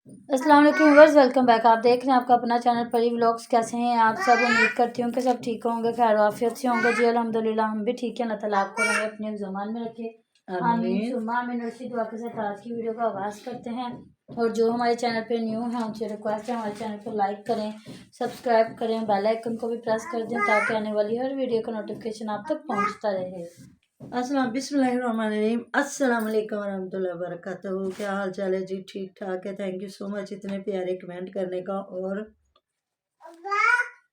अस्सलाम वालेकुम viewers, welcome back. आप देख रहे हैं आपका अपना चैनल परी व्लॉग्स। कैसे हैं आप सब? उम्मीद करती हूँ कि सब ठीक होंगे, खैर आफियत से होंगे। जी अल्हम्दुलिल्लाह, हम भी ठीक है। अल्लाह ताला आपको रहे अपने ज़मान में रखे, आमीन सुम्मा आमीन। उसी दुआ के साथ आज की वीडियो का आगाज़ करते हैं। और जो हमारे चैनल पे न्यू हैं उनसे रिक्वेस्ट है हमारे चैनल को लाइक करें, सब्सक्राइब करें, बेल आइकन को भी प्रेस कर दें ताकि आने वाली हर वीडियो का नोटिफिकेशन आप तक पहुँचता रहे। बिस्मिल्लाहिर्रहमानिर्रहीम। अस्सलाम वालेकुम वरहमतुल्लाहि वबरकातुहू। क्या हाल चाल है जी? ठीक ठाक है। थैंक यू सो मच इतने प्यारे कमेंट करने का और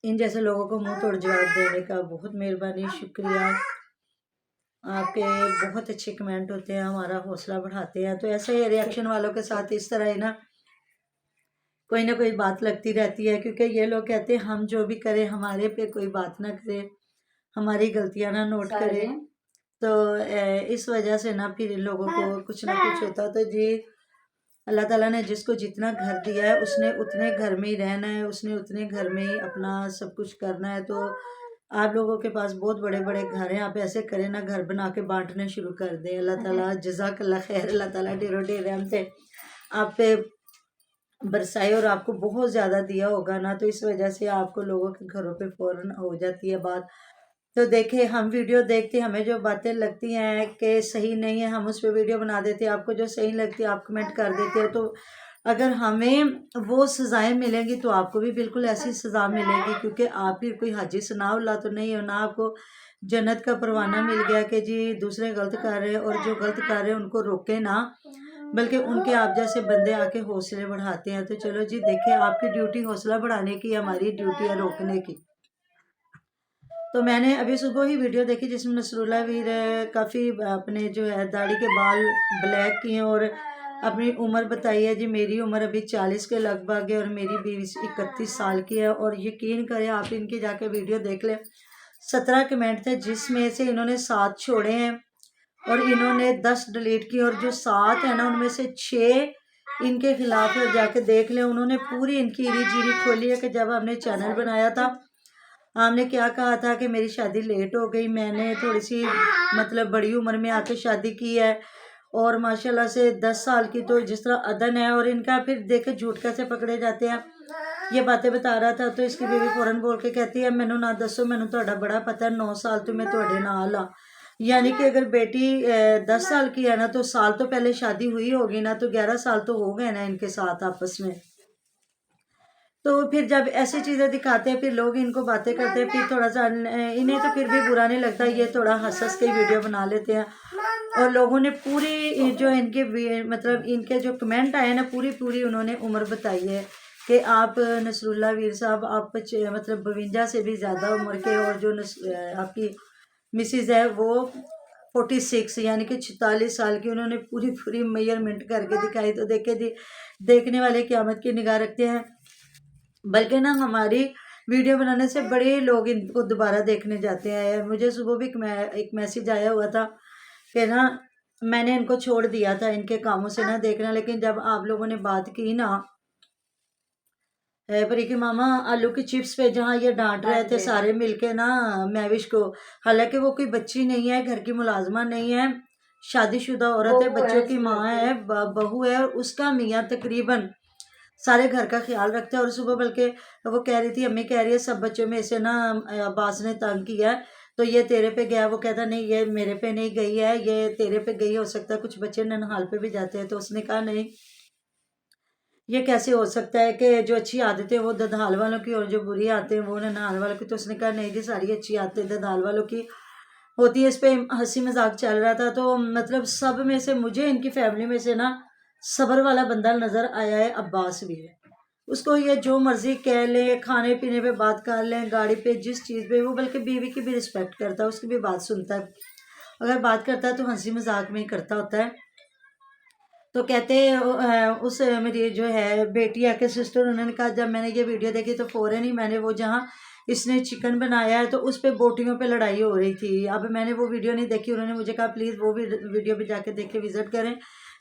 इन जैसे लोगों को मुंह तोड़ जवाब देने का। बहुत मेहरबानी, शुक्रिया। आपके बहुत अच्छे कमेंट होते हैं, हमारा हौसला बढ़ाते हैं। तो ऐसे ही रिएक्शन वालों के साथ इस तरह ही ना कोई ना कोई बात लगती रहती है, क्योंकि ये लोग कहते हैं हम जो भी करें हमारे पे कोई बात ना करे, हमारी गलतियां ना नोट करे। तो इस वजह से ना फिर इन लोगों को कुछ ना कुछ होता। तो जी अल्लाह ताला ने जिसको जितना घर दिया है उसने उतने घर में ही रहना है, उसने उतने घर में ही अपना सब कुछ करना है। तो आप लोगों के पास बहुत बड़े बड़े घर हैं, आप ऐसे करें ना, घर बना के बांटने शुरू कर दें। अल्लाह ताला जज़ाकल्लाह खैर, अल्लाह ताला ढेरों ढेर रहम से आप पे बरसाए और आपको बहुत ज़्यादा दिया होगा ना, तो इस वजह से आपको लोगों के घरों पे फ़ौरन हो जाती है बात। तो देखिए, हम वीडियो देखते, हमें जो बातें लगती हैं कि सही नहीं है हम उस पर वीडियो बना देते हैं। आपको जो सही लगती है आप कमेंट कर देते हो। तो अगर हमें वो सज़ाएं मिलेंगी तो आपको भी बिल्कुल ऐसी सज़ा मिलेगी, क्योंकि आप भी कोई हाजी सनाउल्लाह तो नहीं हो ना। आपको जन्नत का परवाना मिल गया कि जी दूसरे गलत कर रहे हैं और जो गलत कर रहे हैं उनको रोके ना, बल्कि उनके आप जैसे बंदे आके हौसले बढ़ाते हैं। तो चलो जी, देखिए आपकी ड्यूटी हौसला बढ़ाने की, हमारी ड्यूटी है रोकने की। तो मैंने अभी सुबह ही वीडियो देखी जिसमें नसरुल्ला वीर काफ़ी अपने जो है दाढ़ी के बाल ब्लैक किए और अपनी उम्र बताई है। जी मेरी उम्र अभी 40 के लगभग है और मेरी बीवी 31 साल की है। और यकीन करें आप इनकी जाके वीडियो देख लें, 17 कमेंट थे जिसमें से इन्होंने 7 छोड़े हैं और इन्होंने 10 डिलीट की। और जो 7 है ना उनमें से 6 इनके खिलाफ है। जाके देख लें, उन्होंने पूरी इनकी ईरी जीरी खोली है कि जब हमने चैनल बनाया था हमने क्या कहा था कि मेरी शादी लेट हो गई, मैंने थोड़ी सी मतलब बड़ी उम्र में आके शादी की है और माशाल्लाह से 10 साल की तो जिस तरह अदन है। और इनका फिर देखे झूठ कैसे पकड़े जाते हैं, ये बातें बता रहा था। तो इसकी बीवी फौरन बोल के कहती है मैनू ना दसो, मैनू ਤੁਹਾਡਾ बड़ा पता है, 9 साल तो मैं ਤੁਹਾਡੇ नाल हाँ। यानी कि अगर बेटी 10 साल की है ना तो साल तो पहले शादी हुई होगी ना, तो 11 साल तो हो गए ना इनके साथ आपस में। तो फिर जब ऐसी चीज़ें दिखाते हैं फिर लोग इनको बातें करते हैं, फिर थोड़ा सा इन्हें तो फिर भी बुरा नहीं लगता, ये थोड़ा हंस हंस के वीडियो बना लेते हैं। और लोगों ने पूरी जो इनके मतलब इनके जो कमेंट आए ना, पूरी पूरी उन्होंने उम्र बताई है कि आप नसरुल्ला वीर साहब आप मतलब 52 से भी ज़्यादा उम्र के, और जो आपकी मिसिज है वो 46 यानी कि 46 साल की। उन्होंने पूरी पूरी मेजरमेंट करके दिखाई। तो देखे जी, देखने वाले क़यामत की निगाह रखते हैं। बल्कि ना हमारी वीडियो बनाने से बड़े लोग इनको दोबारा देखने जाते हैं। मुझे सुबह भी एक मैसेज आया हुआ था कि ना मैंने इनको छोड़ दिया था इनके कामों से ना देखना, लेकिन जब आप लोगों ने बात की ना परी के मामा आलू की चिप्स पे, जहाँ ये डांट रहे थे सारे मिलके ना महविश को, हालांकि वो कोई बच्ची नहीं है, घर की मुलाजमा नहीं है, शादीशुदा औरत है, बच्चों की माँ है, बहू है। और उसका मियाँ तकरीबन सारे घर का ख्याल रखते हैं। और सुबह बल्कि वो कह रही थी, अम्मी कह रही है सब बच्चों में से ना अब्बास ने तंग किया है तो ये तेरे पे गया। वो कहता नहीं ये मेरे पे नहीं गई है, ये तेरे पे गई, हो सकता है कुछ बच्चे ननहाल पे भी जाते हैं। तो उसने कहा नहीं, ये कैसे हो सकता है कि जो अच्छी आदतें वो ददाल वालों की और जो बुरी आदतें वो ननहाल वालों की। तो उसने कहा नहीं जी, सारी अच्छी आदतें ददाल वालों की होती है। इस पे हंसी मजाक चल रहा था। तो मतलब सब में से मुझे इनकी फैमिली में से ना सब्र वाला बंदा नजर आया है अब्बास भी है। उसको ये जो मर्जी कह ले, खाने पीने पे बात कर लें, गाड़ी पे, जिस चीज़ पे, वो बल्कि बीवी की भी रिस्पेक्ट करता है, उसकी भी बात सुनता है। अगर बात करता है तो हंसी मजाक में ही करता होता है। तो कहते उस मेरी जो है बेटी आके सिस्टर, उन्होंने कहा जब मैंने ये वीडियो देखी तो फ़ौरन ही मैंने वो जहाँ इसने चिकन बनाया है तो उस पर बोटियों पे लड़ाई हो रही थी। अब मैंने वो वीडियो नहीं देखी, उन्होंने मुझे कहा प्लीज़ वो भी वीडियो भी जाके देख के विज़िट करें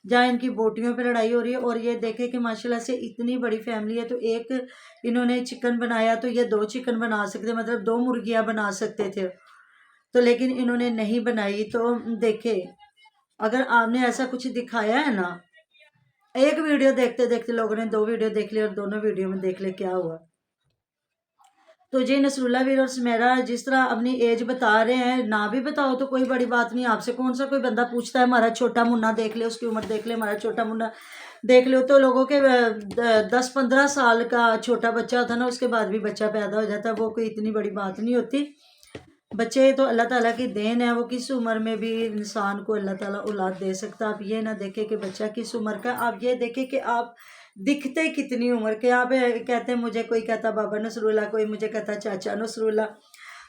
जहाँ इनकी बोटियों पे लड़ाई हो रही है। और ये देखे कि माशाल्लाह से इतनी बड़ी फैमिली है, तो एक इन्होंने चिकन बनाया तो ये 2 चिकन बना सकते, मतलब 2 मुर्गियाँ बना सकते थे, तो लेकिन इन्होंने नहीं बनाई। तो देखे, अगर आपने ऐसा कुछ दिखाया है ना एक वीडियो देखते देखते लोगों ने 2 वीडियो देख ली और दोनों वीडियो में देख ले क्या हुआ। तो जी नसरुल्ला वीर और सुमेरा जिस तरह अपनी एज बता रहे हैं, ना भी बताओ तो कोई बड़ी बात नहीं। आपसे कौन सा कोई बंदा पूछता है हमारा छोटा मुन्ना देख ले, उसकी उम्र देख ले, हमारा छोटा मुन्ना देख लो। तो लोगों के 10-15 साल का छोटा बच्चा होता है ना, उसके बाद भी बच्चा पैदा हो जाता है, वो कोई इतनी बड़ी बात नहीं होती। बच्चे तो अल्लाह ताला की देन है, वो किस उम्र में भी इंसान को अल्लाह ताला औलाद दे सकता। आप ये ना देखें कि बच्चा किस उम्र का, आप ये देखें कि आप दिखते कितनी उम्र के। आप कहते हैं, मुझे कोई कहता बाबा नसरुल्ला, कोई मुझे कहता चाचा नसरुल्ला।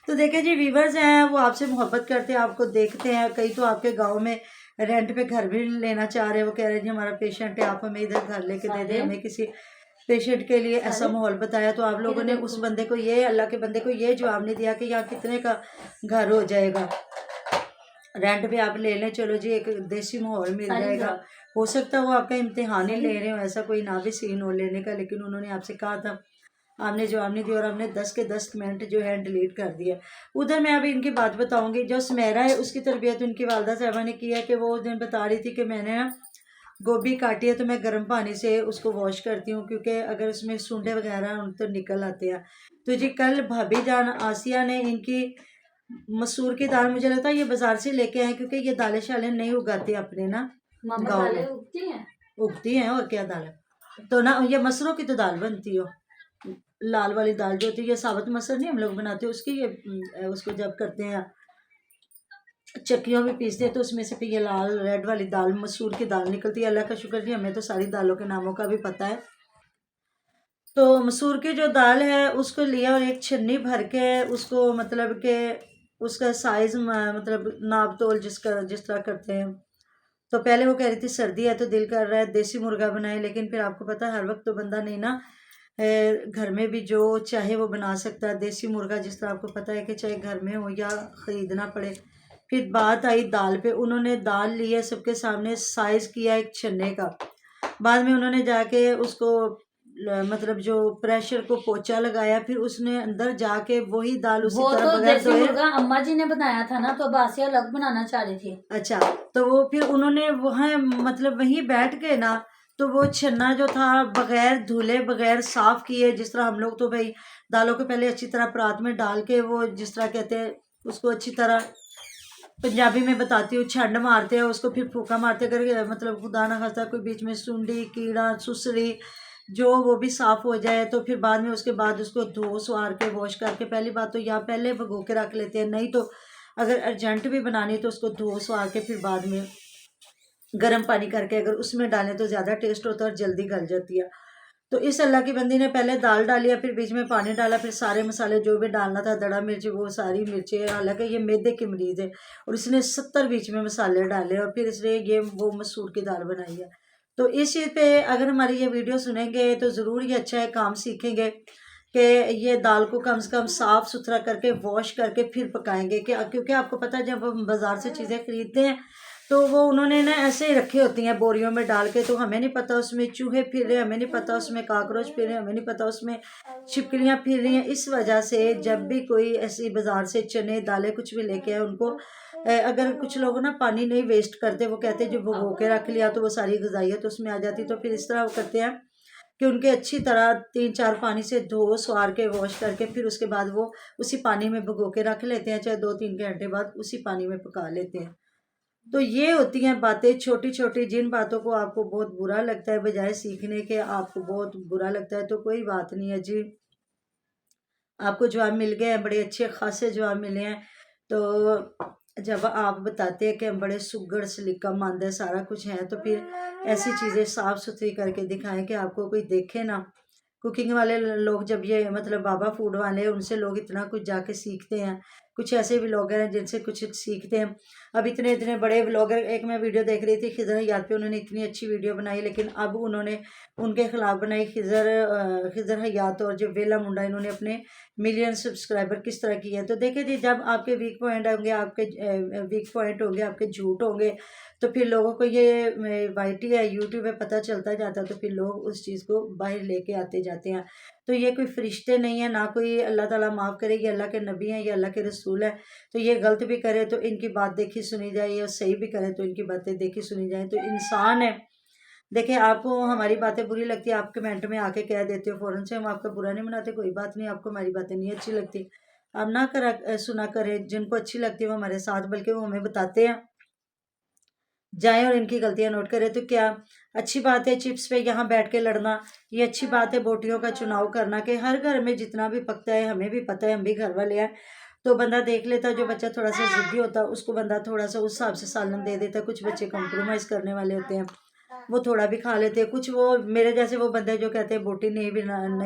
तो देखें जी व्यूवर्स हैं, वो आपसे मोहब्बत करते हैं, आपको देखते हैं। कई तो आपके गाँव में रेंट पे घर भी लेना चाह रहे हैं, वो कह रहे हैं जी हमारा पेशेंट है, आप हमें इधर घर लेके दे दें, हमें किसी पेशेंट के लिए ऐसा माहौल बताया। तो आप लोगों ने उस बंदे को ये, अल्लाह के बंदे को ये जवाब नहीं दिया कि यहाँ कितने का घर हो जाएगा, रेंट पे आप ले लें, चलो जी एक देसी माहौल मिल जाएगा। हो सकता है वो आपका इम्तिहान ही ले रहे हो, ऐसा कोई ना भी सीन हो लेने का, लेकिन उन्होंने आपसे कहा था, आपने जवाब नहीं दिया और आपने 10 के 10 कमेंट जो है डिलीट कर दिया। उधर मैं अभी इनकी बात बताऊंगी। जो सुमेरा है उसकी तरबियत उनकी वालदा साहबा ने की है कि वो उस दिन बता रही थी कि मैंने ना गोभी काटी है तो मैं गर्म पानी से उसको वॉश करती हूँ, क्योंकि अगर उसमें सूंडे वगैरह तो निकल आते हैं। तो जी कल भाभी जान आसिया ने इनकी मसूर की दाल, मुझे लगता है ये बाजार से लेके आए, क्योंकि ये दालें शालें नहीं उगाते अपने ना गाँव में, उगती हैं और क्या दाल है। तो ना ये मसरों की तो दाल बनती हो, लाल वाली दाल जो होती है, ये साबुत मसर नहीं हम लोग बनाते, उसकी ये उसको जब करते हैं चक्कियों में पीसते हैं तो उसमें से फिर ये लाल रेड वाली दाल मसूर की दाल निकलती है। अल्लाह का शुक्र जी, हमें तो सारी दालों के नामों का भी पता है। तो मसूर की जो दाल है उसको लिया और एक छन्नी भर के उसको, मतलब के उसका साइज मतलब नाप तोल जिस तरह करते हैं। तो पहले वो कह रही थी सर्दी है तो दिल कर रहा है देसी मुर्गा बनाए, लेकिन फिर आपको पता है हर वक्त तो बंदा नहीं ना घर में भी जो चाहे वो बना सकता है। देसी मुर्गा जिस तरह आपको पता है कि चाहे घर में हो या ख़रीदना पड़े। फिर बात आई दाल पे, उन्होंने दाल ली है सबके सामने, साइज़ किया एक छन्ने का। बाद में उन्होंने जाके उसको मतलब जो प्रेशर को पोंछा लगाया, फिर उसने अंदर जाके वही दाल उसी वो तरह तो बगैर देसी धोए। मुर्गा अम्मा जी ने बनाया था ना, तो बासिया अलग बनाना चाह रही थी। अच्छा, तो वो फिर उन्होंने वहाँ मतलब वहीं बैठ के ना, तो वो छन्ना जो था बगैर धुले बगैर साफ किए, जिस तरह हम लोग तो भाई दालों को पहले अच्छी तरह परात में डाल के, वो जिस तरह कहते हैं उसको अच्छी तरह पंजाबी में बताती हूँ, छंड मारते हैं उसको, फिर फूका मारते करके, मतलब खुदा ना खास्ता कोई बीच में सुंडी कीड़ा सुसरी जो वो भी साफ़ हो जाए। तो फिर बाद में उसके बाद उसको धो स्वार के वॉश करके, पहली बात तो या पहले भगो के रख लेते हैं, नहीं तो अगर अर्जेंट भी बनानी तो उसको धो स्वार के फिर बाद में गर्म पानी करके अगर उसमें डालें तो ज़्यादा टेस्ट होता है और जल्दी गल जाती है। तो इस अल्लाह की बंदी ने पहले दाल डाली, फिर बीच में पानी डाला, फिर सारे मसाले जो भी डालना था, दड़ा मिर्च वो सारी मिर्चें, हालांकि ये मैदे की मरीज़ है, और इसने 70 बीच में मसाले डाले और फिर इसने ये वो मसूर की दाल बनाई है। तो इस चीज़ पे अगर हमारी ये वीडियो सुनेंगे तो ज़रूर ये अच्छा है काम सीखेंगे कि ये दाल को कम से कम साफ़ सुथरा करके वॉश करके फिर पकाएंगे। कि क्योंकि आपको पता है जब हम बाज़ार से चीज़ें खरीदते हैं तो वो उन्होंने ना ऐसे ही रखी होती हैं बोरियों में डाल के, तो हमें नहीं पता उसमें चूहे फिर रहे, हमें नहीं पता उसमें काकरोच फिर रहे, हमें नहीं पता उसमें छिपकलियाँ फिर रही हैं। इस वजह से जब भी कोई ऐसी बाज़ार से चने दालें कुछ भी लेके आए, उनको अगर कुछ लोग ना पानी नहीं वेस्ट करते, वो कहते हैं जो भिगो के रख लिया तो वो सारी ग़िज़ाइयत उसमें आ जाती, तो फिर इस तरह वो करते हैं कि उनके अच्छी तरह 3-4 पानी से धो स्वार के वॉश करके फिर उसके बाद वो उसी पानी में भिगो के रख लेते हैं, चाहे 2-3 घंटे बाद उसी पानी में पका लेते हैं। तो ये होती हैं बातें छोटी छोटी, जिन बातों को आपको बहुत बुरा लगता है, बजाय सीखने के आपको बहुत बुरा लगता है, तो कोई बात नहीं है जी, आपको जवाब मिल गए हैं, बड़े अच्छे खासे जवाब मिले हैं। तो जब आप बताते हैं कि हम बड़े सुगड़ सलीका मंद है, सारा कुछ है, तो फिर ऐसी चीज़ें साफ़ सुथरी करके दिखाएं कि आपको कोई देखे ना। कुकिंग वाले लोग जब ये मतलब बाबा फूड वाले, उनसे लोग इतना कुछ जाके सीखते हैं। कुछ ऐसे व्लॉगर हैं जिनसे कुछ सीखते हैं। अब इतने इतने बड़े व्लॉगर, एक मैं वीडियो देख रही थी खिज़र हयात पे, उन्होंने इतनी अच्छी वीडियो बनाई, लेकिन अब उन्होंने उनके खिलाफ बनाई खिज़र हयात और जो वेला मुंडा, इन्होंने अपने मिलियन सब्सक्राइबर किस तरह की है। तो देखिए जी, जब आपके वीक पॉइंट होंगे, आपके झूठ होंगे, तो फिर लोगों को ये वाईटी है, यूट्यूब है, पता चलता जाता है, तो फिर लोग उस चीज़ को बाहर लेके आते जाते हैं। तो ये कोई फरिश्ते नहीं है, ना कोई अल्लाह ताला माफ़ करे, ये अल्लाह के नबी हैं, ये अल्लाह के रसूल है। तो ये गलत भी करे तो इनकी बात देखी सुनी जाए, या सही भी करे तो इनकी बातें देखी सुनी जाए। तो इंसान है, देखिए, आपको हमारी बातें बुरी लगती है, आप कमेंट में आके कह देते हो फ़ौरन से, हम आपका बुरा नहीं मनाते, कोई बात नहीं, आपको हमारी बातें नहीं अच्छी लगती, आप ना सुना करें। जिनको अच्छी लगती है वो हमारे साथ, बल्कि वो हमें बताते हैं, जाएँ और इनकी गलतियाँ नोट करें। तो क्या अच्छी बात है चिप्स पे यहाँ बैठ के लड़ना, ये अच्छी बात है बोटियों का चुनाव करना, कि हर घर में जितना भी पकता है हमें भी पता है, हम भी घर वाले हैं, तो बंदा देख लेता है। जो बच्चा थोड़ा सा ज़िद्दी होता है उसको बंदा थोड़ा सा उस हिसाब से सालन दे देता है। कुछ बच्चे कॉम्प्रोमाइज़ करने वाले होते हैं, वो थोड़ा भी खा लेते हैं। कुछ वो मेरे जैसे वो बंदे जो कहते हैं बोटी नहीं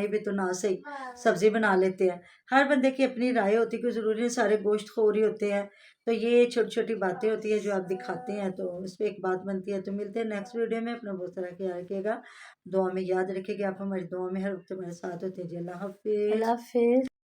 भी तो ना सही सब्ज़ी बना लेते हैं। हर बंदे की अपनी राय होती है, कोई ज़रूरी नहीं सारे गोश्तखोर ही होते हैं। तो ये छोटी-छोटी बातें होती हैं जो आप दिखाते हैं, तो उस पे एक बात बनती है। तो मिलते हैं नेक्स्ट वीडियो में, अपना बहुत सारा ख्याल रखिएगा, दुआ में याद रखिएगा, आप हमारी दुआ में हर वक्त हमारे साथ होते हैं जी। अल्लाह हाफ़िज़। अल्लाह हाफिज।